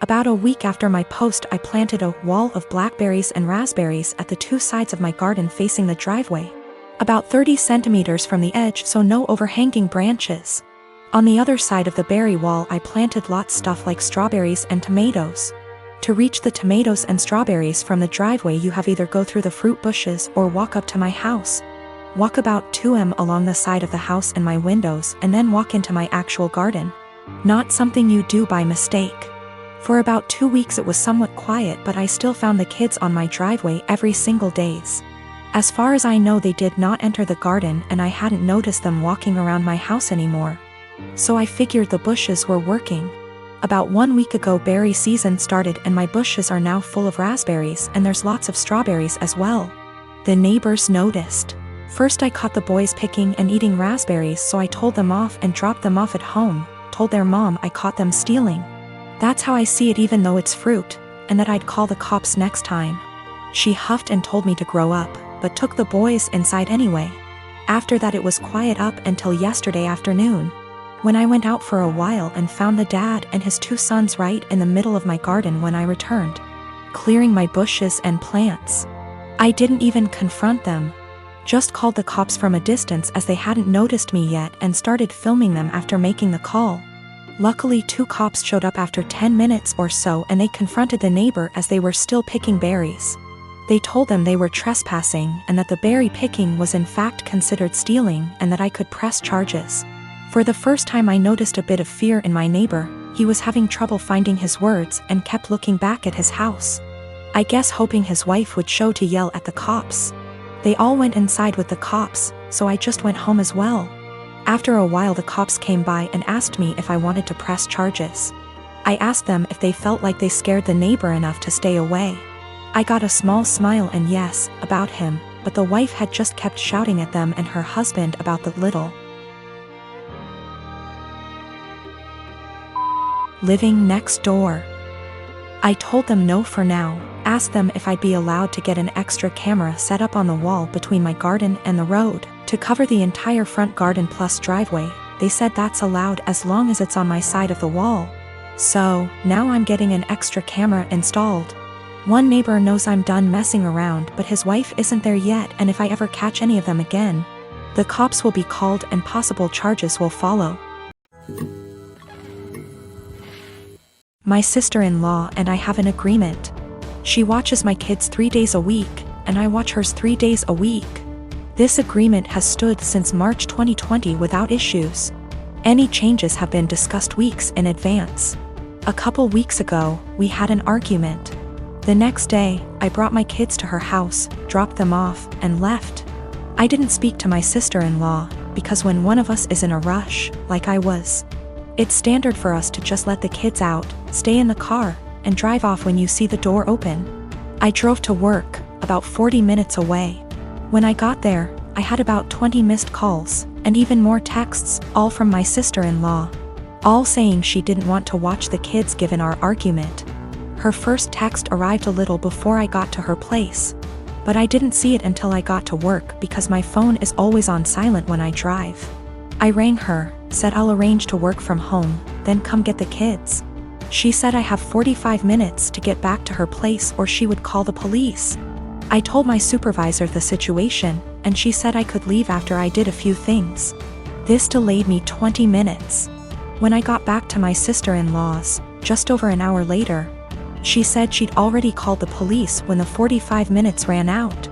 About a week after my post, I planted a wall of blackberries and raspberries at the two sides of my garden facing the driveway. About 30 centimeters from the edge, so no overhanging branches. On the other side of the berry wall, I planted lots stuff like strawberries and tomatoes. To reach the tomatoes and strawberries from the driveway, you have either go through the fruit bushes or walk up to my house. Walk about 2 m along the side of the house and my windows, and then walk into my actual garden. Not something you do by mistake. For about 2 weeks it was somewhat quiet, but I still found the kids on my driveway every single days. As far as I know, they did not enter the garden, and I hadn't noticed them walking around my house anymore. So I figured the bushes were working. About 1 week ago, berry season started, and my bushes are now full of raspberries, and there's lots of strawberries as well. The neighbors noticed. First I caught the boys picking and eating raspberries, so I told them off and dropped them off at home, told their mom I caught them stealing. That's how I see it, even though it's fruit, and that I'd call the cops next time. She huffed and told me to grow up, but took the boys inside anyway. After that it was quiet up until yesterday afternoon, when I went out for a while and found the dad and his 2 sons right in the middle of my garden when I returned, clearing my bushes and plants. I didn't even confront them. Just called the cops from a distance as they hadn't noticed me yet, and started filming them after making the call. Luckily 2 cops showed up after 10 minutes or so, and they confronted the neighbor as they were still picking berries. They told them they were trespassing and that the berry picking was in fact considered stealing, and that I could press charges. For the first time I noticed a bit of fear in my neighbor. He was having trouble finding his words and kept looking back at his house. I guess hoping his wife would show to yell at the cops. They all went inside with the cops, so I just went home as well. After a while the cops came by and asked me if I wanted to press charges. I asked them if they felt like they scared the neighbor enough to stay away. I got a small smile and yes, about him, but the wife had just kept shouting at them and her husband about the little. Living next door. I told them no for now, asked them if I'd be allowed to get an extra camera set up on the wall between my garden and the road, to cover the entire front garden plus driveway. They said that's allowed as long as it's on my side of the wall. So, now I'm getting an extra camera installed. One neighbor knows I'm done messing around, but his wife isn't there yet, and if I ever catch any of them again, the cops will be called and possible charges will follow. My sister-in-law and I have an agreement. She watches my kids 3 days a week, and I watch hers 3 days a week. This agreement has stood since March 2020 without issues. Any changes have been discussed weeks in advance. A couple weeks ago, we had an argument. The next day, I brought my kids to her house, dropped them off, and left. I didn't speak to my sister-in-law, because when one of us is in a rush, like I was, it's standard for us to just let the kids out, stay in the car, and drive off when you see the door open. I drove to work, about 40 minutes away. When I got there, I had about 20 missed calls, and even more texts, all from my sister-in-law, all saying she didn't want to watch the kids given our argument. Her first text arrived a little before I got to her place, but I didn't see it until I got to work because my phone is always on silent when I drive. I rang her, said I'll arrange to work from home, then come get the kids. She said I have 45 minutes to get back to her place or she would call the police. I told my supervisor the situation, and she said I could leave after I did a few things. This delayed me 20 minutes. When I got back to my sister-in-law's, just over an hour later, she said she'd already called the police when the 45 minutes ran out.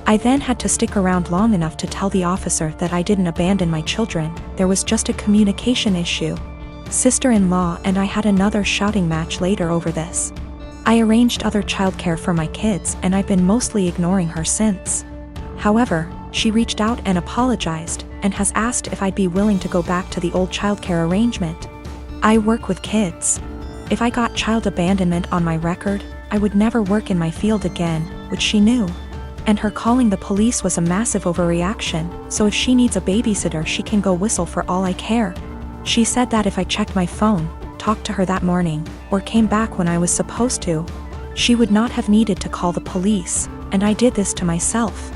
I then had to stick around long enough to tell the officer that I didn't abandon my children, there was just a communication issue. Sister-in-law and I had another shouting match later over this. I arranged other childcare for my kids and I've been mostly ignoring her since. However, she reached out and apologized, and has asked if I'd be willing to go back to the old childcare arrangement. I work with kids. If I got child abandonment on my record, I would never work in my field again, which she knew. And her calling the police was a massive overreaction, so if she needs a babysitter she can go whistle for all I care. She said that if I checked my phone, talked to her that morning, or came back when I was supposed to, she would not have needed to call the police, and I did this to myself.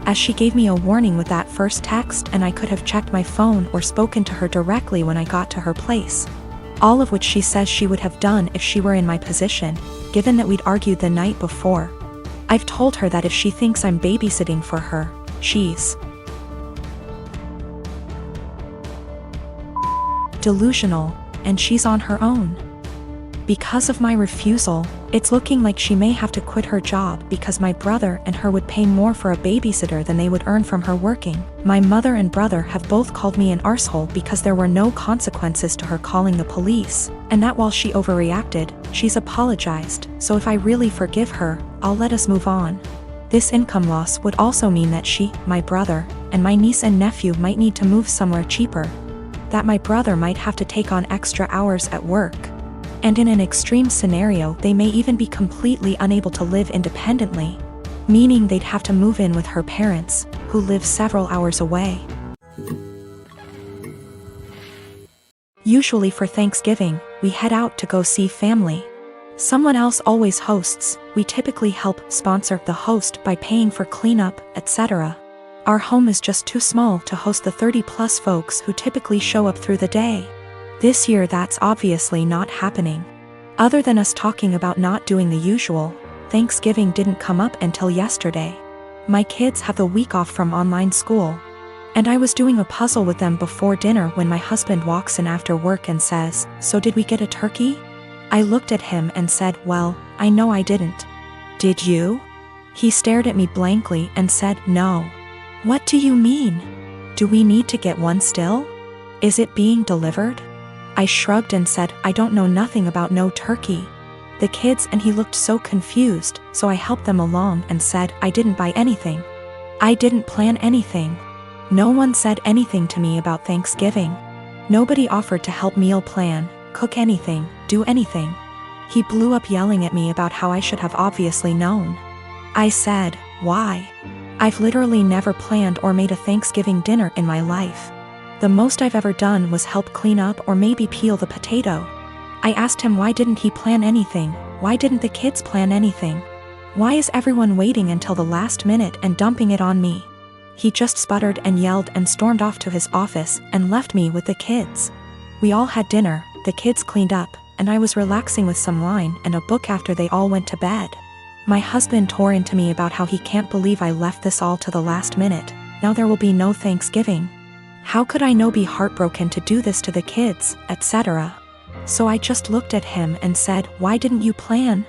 As she gave me a warning with that first text, and I could have checked my phone or spoken to her directly when I got to her place. All of which she says she would have done if she were in my position, given that we'd argued the night before. I've told her that if she thinks I'm babysitting for her, she's delusional, and she's on her own. Because of my refusal, it's looking like she may have to quit her job because my brother and her would pay more for a babysitter than they would earn from her working. My mother and brother have both called me an arsehole because there were no consequences to her calling the police, and that while she overreacted, she's apologized, so if I really forgive her, I'll let us move on. This income loss would also mean that she, my brother, and my niece and nephew might need to move somewhere cheaper. That my brother might have to take on extra hours at work. And in an extreme scenario, they may even be completely unable to live independently, meaning they'd have to move in with her parents, who live several hours away. Usually for Thanksgiving, we head out to go see family. Someone else always hosts. We typically help sponsor the host by paying for cleanup, etc. Our home is just too small to host the 30+ folks who typically show up through the day. This year that's obviously not happening. Other than us talking about not doing the usual, Thanksgiving didn't come up until yesterday. My kids have the week off from online school, and I was doing a puzzle with them before dinner when my husband walks in after work and says, "So did we get a turkey?" I looked at him and said, "Well, I know I didn't." "Did you?" He stared at me blankly and said, "No." "What do you mean? Do we need to get one still? Is it being delivered?" I shrugged and said, "I don't know nothing about no turkey." The kids and he looked so confused, so I helped them along and said, "I didn't buy anything. I didn't plan anything. No one said anything to me about Thanksgiving. Nobody offered to help meal plan, cook anything, do anything." He blew up yelling at me about how I should have obviously known. I said, "Why? I've literally never planned or made a Thanksgiving dinner in my life. The most I've ever done was help clean up or maybe peel the potato." I asked him why didn't he plan anything, why didn't the kids plan anything? Why is everyone waiting until the last minute and dumping it on me? He just sputtered and yelled and stormed off to his office and left me with the kids. We all had dinner, the kids cleaned up, and I was relaxing with some wine and a book after they all went to bed. My husband tore into me about how he can't believe I left this all to the last minute. Now there will be no Thanksgiving. How could I be heartbroken to do this to the kids, etc. So I just looked at him and said, "Why didn't you plan?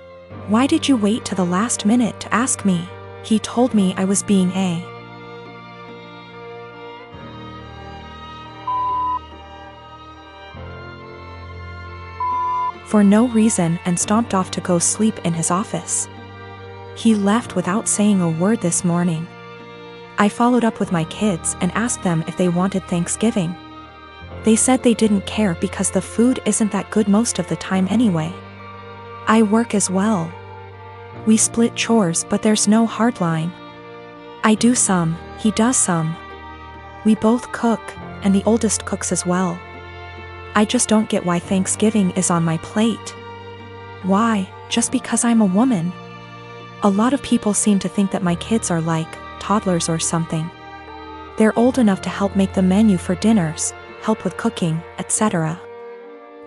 Why did you wait to the last minute to ask me?" He told me I was being a for no reason and stomped off to go sleep in his office. He left without saying a word this morning. I followed up with my kids and asked them if they wanted Thanksgiving. They said they didn't care because the food isn't that good most of the time anyway. I work as well. We split chores, but there's no hard line. I do some, he does some. We both cook, and the oldest cooks as well. I just don't get why Thanksgiving is on my plate. Why, just because I'm a woman? A lot of people seem to think that my kids are like toddlers or something. They're old enough to help make the menu for dinners, help with cooking, etc.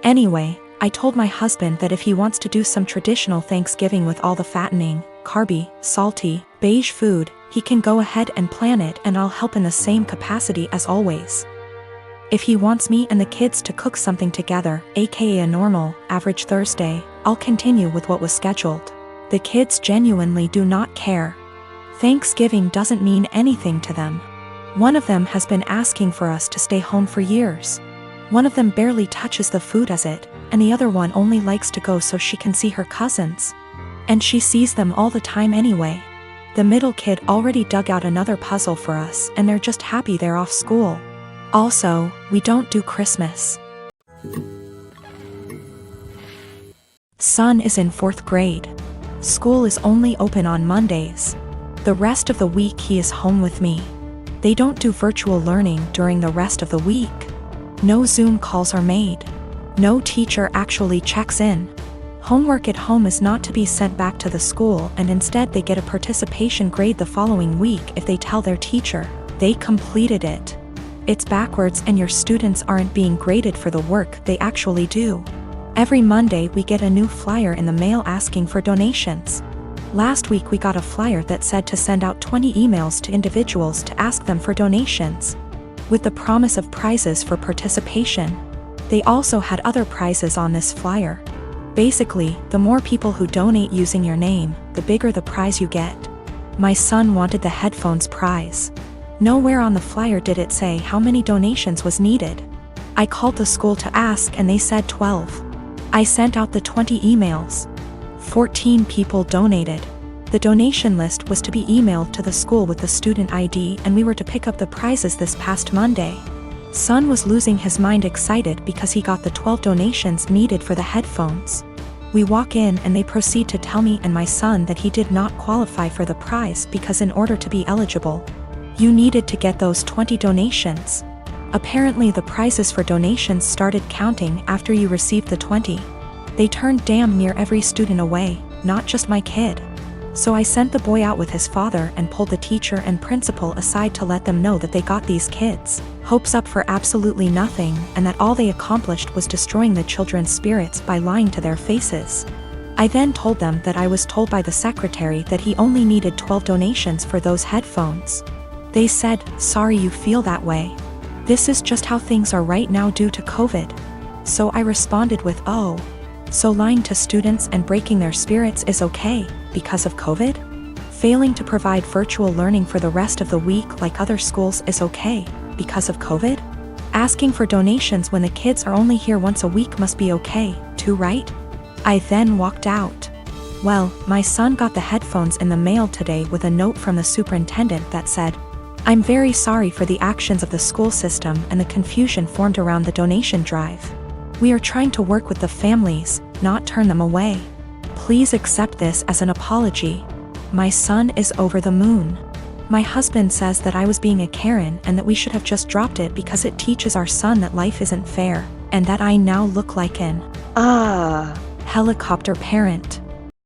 Anyway, I told my husband that if he wants to do some traditional Thanksgiving with all the fattening, carby, salty, beige food, he can go ahead and plan it and I'll help in the same capacity as always. If he wants me and the kids to cook something together, aka a normal, average Thursday, I'll continue with what was scheduled. The kids genuinely do not care. Thanksgiving doesn't mean anything to them. One of them has been asking for us to stay home for years. One of them barely touches the food as it, and the other one only likes to go so she can see her cousins. And she sees them all the time anyway. The middle kid already dug out another puzzle for us and they're just happy they're off school. Also, we don't do Christmas. Son is in 4th grade. School is only open on Mondays. The rest of the week he is home with me. They don't do virtual learning during the rest of the week. No Zoom calls are made. No teacher actually checks in. Homework at home is not to be sent back to the school and instead they get a participation grade the following week if they tell their teacher they completed it. It's backwards and your students aren't being graded for the work they actually do. Every Monday we get a new flyer in the mail asking for donations. Last week we got a flyer that said to send out 20 emails to individuals to ask them for donations, with the promise of prizes for participation. They also had other prizes on this flyer. Basically, the more people who donate using your name, the bigger the prize you get. My son wanted the headphones prize. Nowhere on the flyer did it say how many donations was needed. I called the school to ask and they said 12. I sent out the 20 emails. 14 people donated. The donation list was to be emailed to the school with the student ID and we were to pick up the prizes this past Monday. Son was losing his mind excited because he got the 12 donations needed for the headphones. We walk in and they proceed to tell me and my son that he did not qualify for the prize because in order to be eligible, you needed to get those 20 donations. Apparently the prizes for donations started counting after you received the 20. They turned damn near every student away, not just my kid. So I sent the boy out with his father and pulled the teacher and principal aside to let them know that they got these kids' hopes up for absolutely nothing and that all they accomplished was destroying the children's spirits by lying to their faces. I then told them that I was told by the secretary that he only needed 12 donations for those headphones. They said, "Sorry you feel that way. This is just how things are right now due to COVID." So I responded with, "Oh, so lying to students and breaking their spirits is okay, because of COVID? Failing to provide virtual learning for the rest of the week like other schools is okay, because of COVID? Asking for donations when the kids are only here once a week must be okay, too, right?" I then walked out. Well, my son got the headphones in the mail today with a note from the superintendent that said, "I'm very sorry for the actions of the school system and the confusion formed around the donation drive. We are trying to work with the families, not turn them away. Please accept this as an apology. My son is over the moon. My husband says that I was being a Karen and that we should have just dropped it because it teaches our son that life isn't fair, and that I now look like an helicopter parent.